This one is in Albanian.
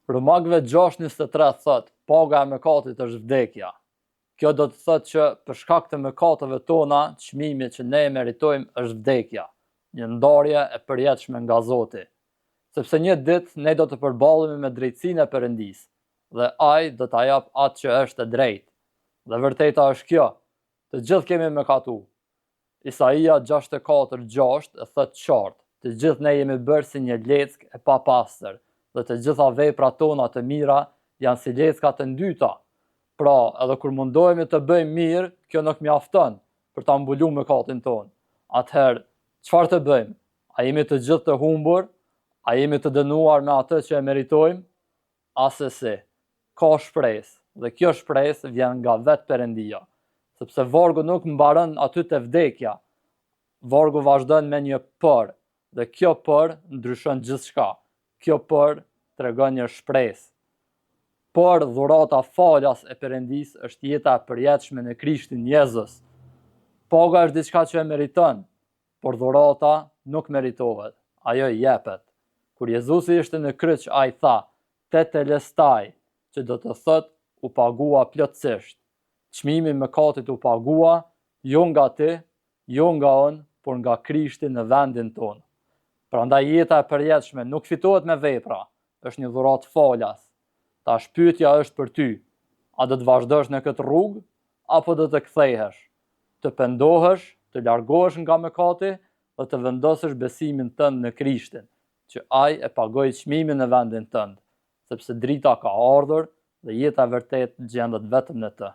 Romakëve 6:23 thot, paga e mëkatit është vdekja. Kjo do të thotë që për shkak të mëkateve tona, çmimi që ne e meritojmë është vdekja, një ndarje e përjetshme nga Zoti. Sepse një ditë ne do të përballemi me drejtsinë e Perëndisë, dhe ai do ta jap atë që është e drejtë. Dhe vërteta është kjo, të gjithë kemi mëkatuar. Isaia 64:6 e thot qartë, të gjithë ne jemi bërë si një leckë e papastër, dhe të gjitha veprat tona të mira janë si lecka të ndyta. Pra, edhe kur mundohemi të bëjmë mirë, kjo nuk mjafton për ta mbuluar mëkatin ton. Atëherë, çfarë të bëjmë? A jemi të gjithë të humbur? A jemi të dënuar me atë që e meritojmë? Asesi, ka shpresë, dhe kjo shpresë vjen nga vetë Perëndia, sepse vargu nuk mbaron aty te vdekja. Vargu vazhdon me një por, dhe kjo por ndryshon gjithçka. Kjo por tregon një shpresë. Por dhurata falas e Perëndisë është jeta e përjetshme në Krishtin Jezus. Paga është diçka që e meriton, por dhurata nuk meritohet, ajo jepet. Kur Jezusi ishte në kryq, ai tha, tetelestai, që do të thotë u pagua plotësisht. Çmimi i mëkatit u pagua, jo nga ti, jo nga unë, por nga Krishti në vendin tonë. Prandaj jeta e përjetshme nuk fitohet me vepra, është një dhuratë falas. Tash pyetja është për ty, a do të vazhdosh në këtë rrugë, apo do të kthehesh, të pendohesh, të largohesh nga mëkati dhe të vendosësh besimin tënd në Krishtin, që ai e pagoi çmimin në vendin tënd, sepse drita ka ardhur dhe jeta e vërtetë gjendet vetëm në të.